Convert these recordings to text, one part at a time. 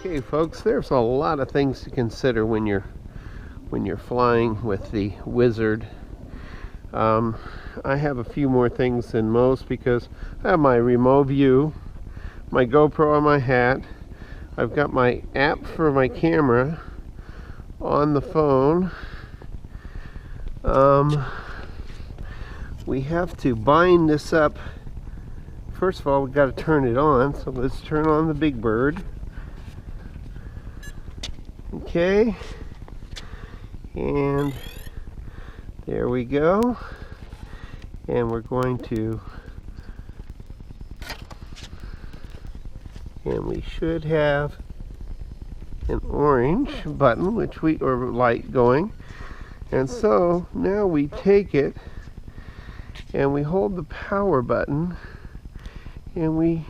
Okay, folks, there's a lot of things to consider when you're flying with the Wizard. I have a few more things than most because I have my remote view, my GoPro on my hat. I've got my app for my camera on the phone. We have to bind this up. First of all, we've got to turn it on. So let's turn on the Big Bird. Okay. And there we go. And we're going to, and we should have an orange button, or light going. And so now we take it and we hold the power button and we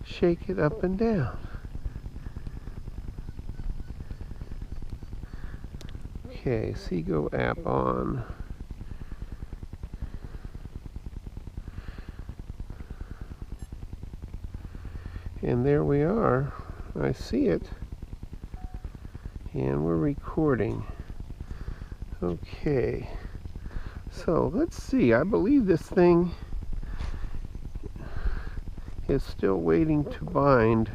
shake it up and down. Okay, CGO app on. And there we are. I see it. And we're recording. Okay. So let's see. I believe this thing is still waiting to bind.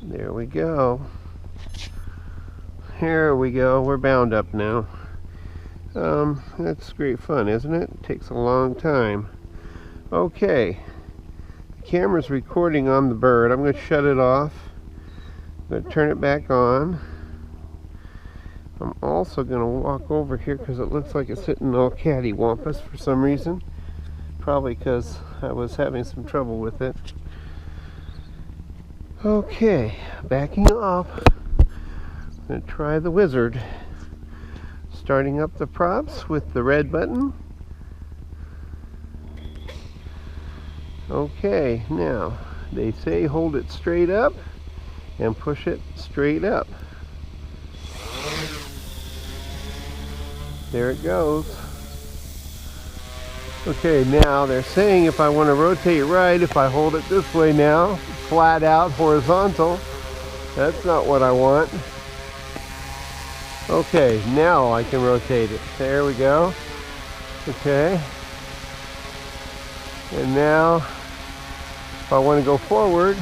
There we go. Here we go. We're bound up now. That's great fun, isn't it? It takes a long time. Okay. The camera's recording on the bird. I'm going to shut it off. I'm going to turn it back on. I'm also going to walk over here because it looks like it's hitting all cattywampus for some reason. Probably because I was having some trouble with it. Okay, backing off. I'm going to try the Wizard. Starting up the props with the red button. Okay, now they say hold it straight up and push it straight up. There it goes. Okay, now they're saying if I want to rotate right, if I hold it this way now, flat out, horizontal, that's not what I want. Okay, now I can rotate it. There we go. Okay. And now, if I want to go forward,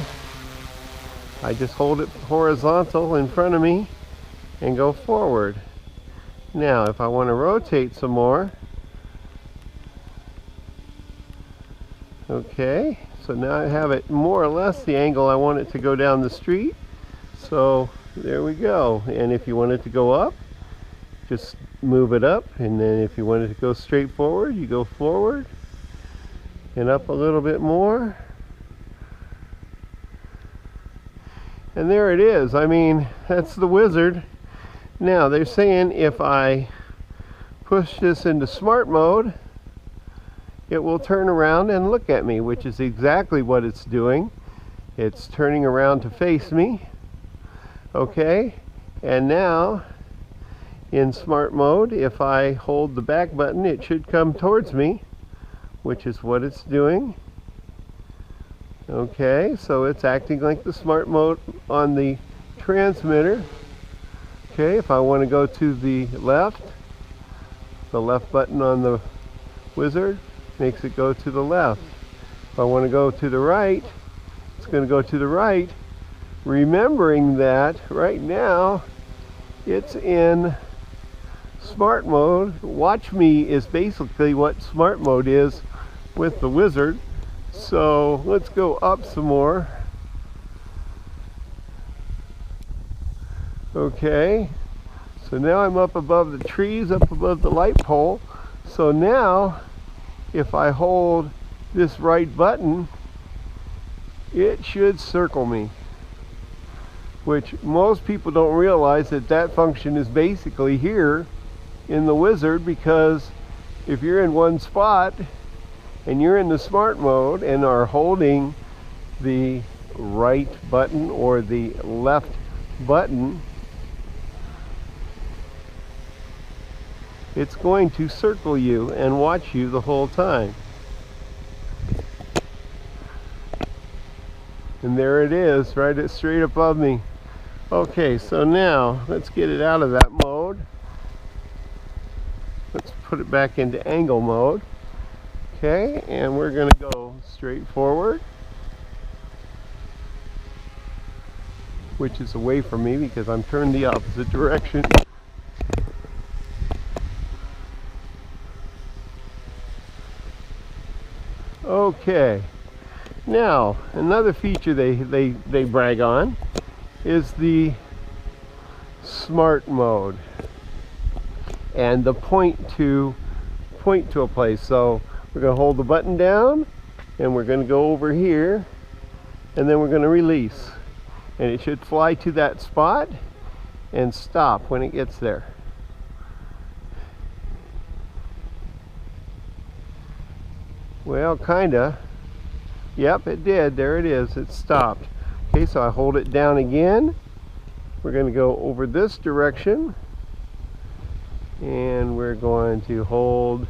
I just hold it horizontal in front of me and go forward. Now, if I want to rotate some more, okay, so now I have it more or less the angle I want it to go down the street. So there we go. And if you want it to go up, just move it up. And then if you want it to go straight forward, you go forward and up a little bit more. And there it is. I mean, that's the Wizard. Now they're saying if I push this into smart mode, it will turn around and look at me, which is exactly what it's doing. It's turning around to face me. Okay, and now in smart mode, if I hold the back button, it should come towards me, which is what it's doing. Okay, so it's acting like the smart mode on the transmitter. Okay, if I want to go to the left button on the Wizard makes it go to the left. If I want to go to the right, it's going to go to the right. Remembering that right now it's in smart mode. Watch me is basically what smart mode is with the Wizard. So let's go up some more. Okay, so now I'm up above the trees, up above the light pole. So now if I hold this right button, it should circle me, which most people don't realize that function is basically here in the Wizard, because if you're in one spot and you're in the smart mode and are holding the right button or the left button, it's going to circle you and watch you the whole time. And there it is, right straight above me. Okay, so now let's get it out of that mode. Let's put it back into angle mode. Okay, and we're going to go straight forward, which is away from me because I'm turned the opposite direction. Okay, now another feature they brag on is the smart mode and the point to a place. So we're going to hold the button down and we're going to go over here and then we're going to release, and it should fly to that spot and stop when it gets there. Well, kinda. Yep, it did. There it is. It stopped. Okay, so I hold it down again. We're going to go over this direction and we're going to hold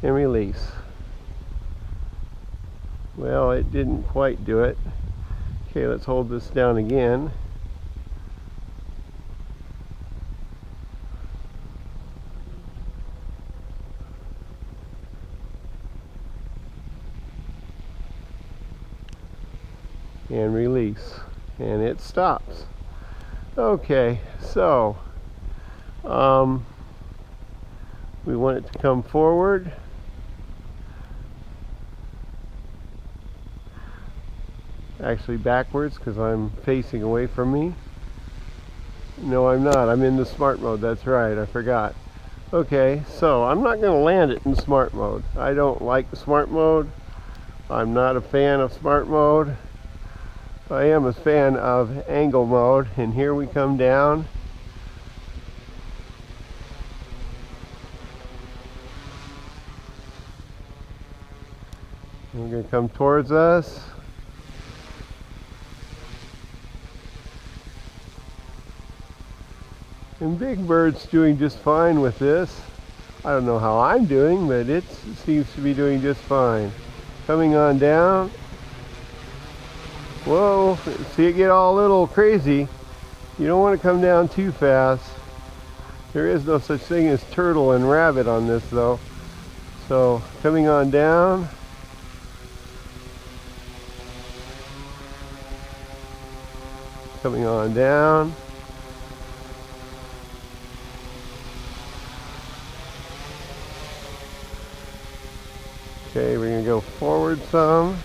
and release. Well, it didn't quite do it. Okay, let's hold this down again. And release, and it stops. Okay, so we want it to come forward. Actually backwards because I'm facing away from me. No, I'm not. I'm in the smart mode. That's right, I forgot. Okay, so I'm not going to land it in smart mode. I don't like the smart mode. I'm not a fan of smart mode. I am a fan of angle mode, and here we come down. We're going to come towards us. And Big Bird's doing just fine with this. I don't know how I'm doing, but it seems to be doing just fine. Coming on down. Whoa, see it get all a little crazy. You don't want to come down too fast. There is no such thing as turtle and rabbit on this though. So coming on down. Coming on down. Okay, we're going to go forward some.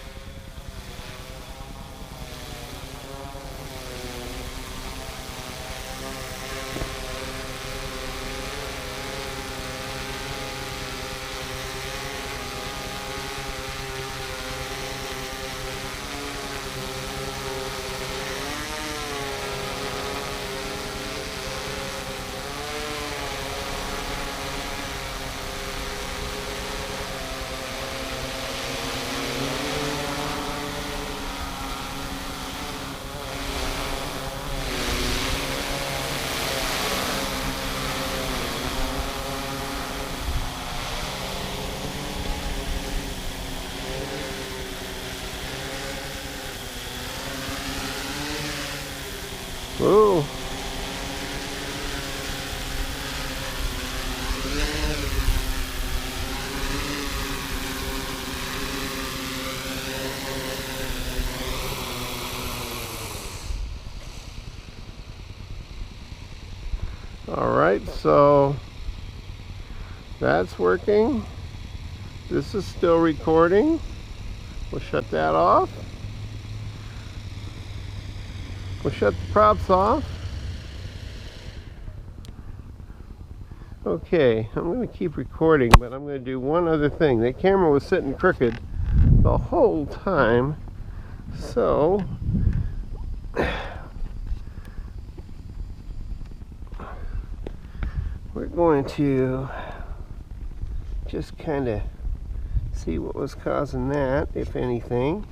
Ooh. All right, so that's working. This is still recording. We'll shut that off. We'll shut the props off. Okay, I'm going to keep recording, but I'm going to do one other thing. The camera was sitting crooked the whole time, so we're going to just kind of see what was causing that, if anything.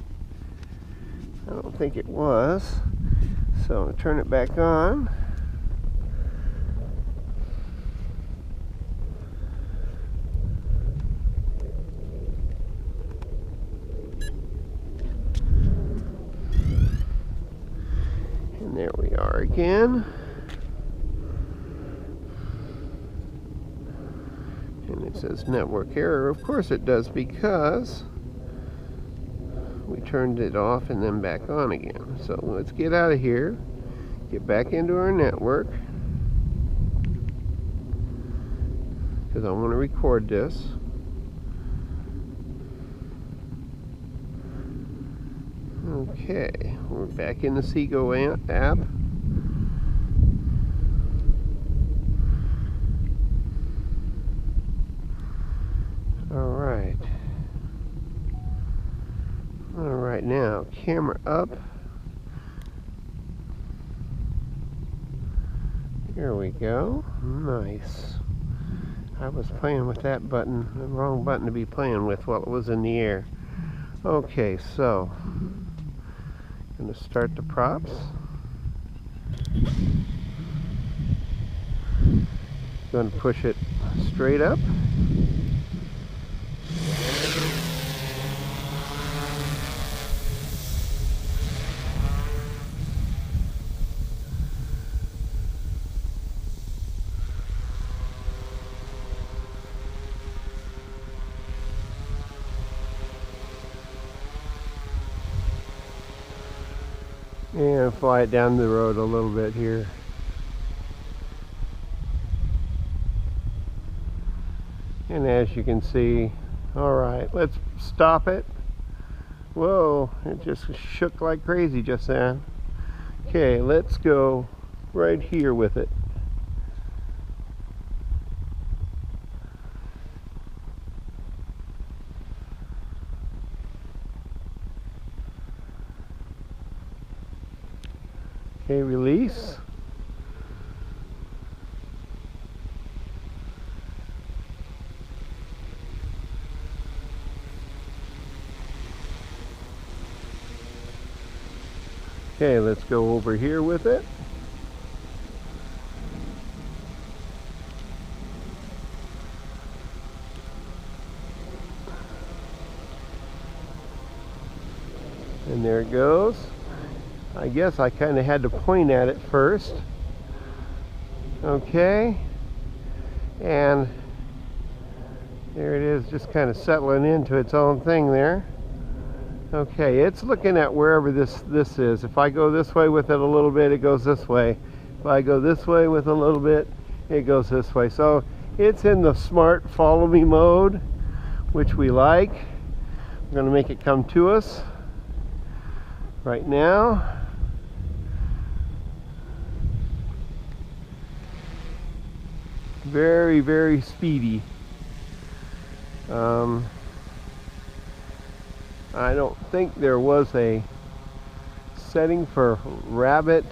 I don't think it was. So I'm going to turn it back on. in. And it says network error. Of course it does, because we turned it off and then back on again. So let's get out of here, get back into our network, because I want to record this. Okay, we're back in the CGO app. Alright, now camera up. Here we go. Nice. I was playing with that button, the wrong button to be playing with while it was in the air. Okay, so I'm going to start the props. Going to push it straight up. And fly it down the road a little bit here. And as you can see, alright, let's stop it. Whoa, it just shook like crazy just then. Okay, let's go right here with it. Okay, release. Okay, let's go over here with it. And there it goes. I guess I kind of had to point at it first. Okay. And there it is, just kind of settling into its own thing there. Okay, it's looking at wherever this is. If I go this way with it a little bit, it goes this way. If I go this way with a little bit, it goes this way. So it's in the smart follow me mode, which we like. We're going to make it come to us right now. Very, very speedy. I don't think there was a setting for rabbit.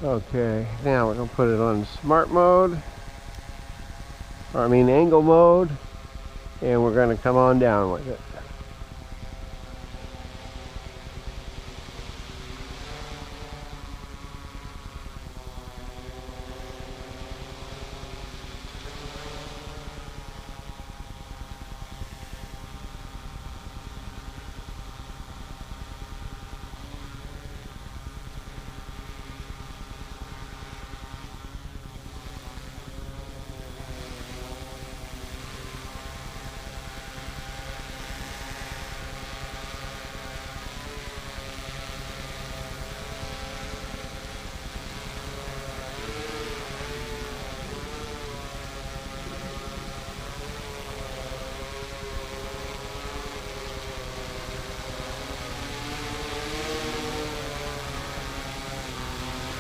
Okay, now we're going to put it on smart mode, or I mean angle mode, and we're going to come on down with it.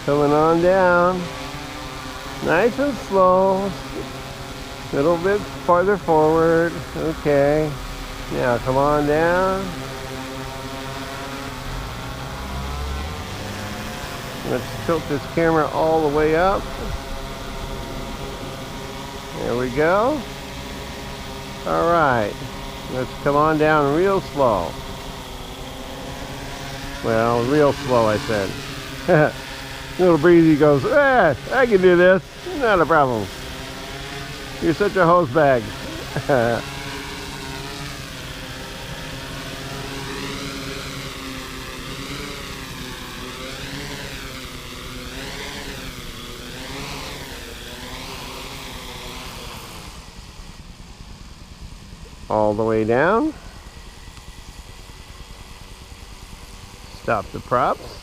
Coming on down, nice and slow, a little bit farther forward. Okay, now come on down. Let's tilt this camera all the way up. There we go. All right, let's come on down real slow. Well, real slow, I said. Little Breezy goes, I can do this, not a problem. You're such a hose bag. all the way down. Stop the props.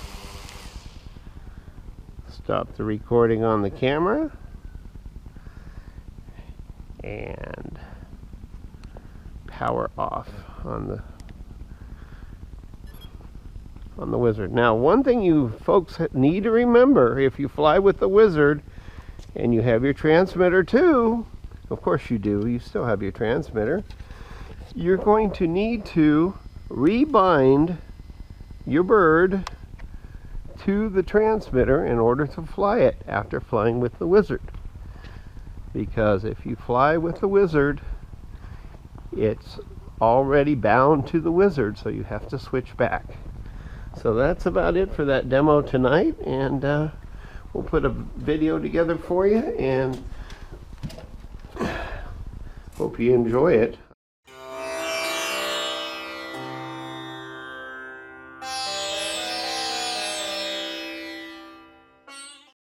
Stop the recording on the camera. And power off on the Wizard. Now, one thing you folks need to remember, if you fly with the Wizard and you have your transmitter too, of course you do, you still have your transmitter, you're going to need to rebind your bird to the transmitter in order to fly it after flying with the Wizard. Because if you fly with the Wizard, it's already bound to the Wizard, so you have to switch back. So that's about it for that demo tonight, and we'll put a video together for you, and hope you enjoy it.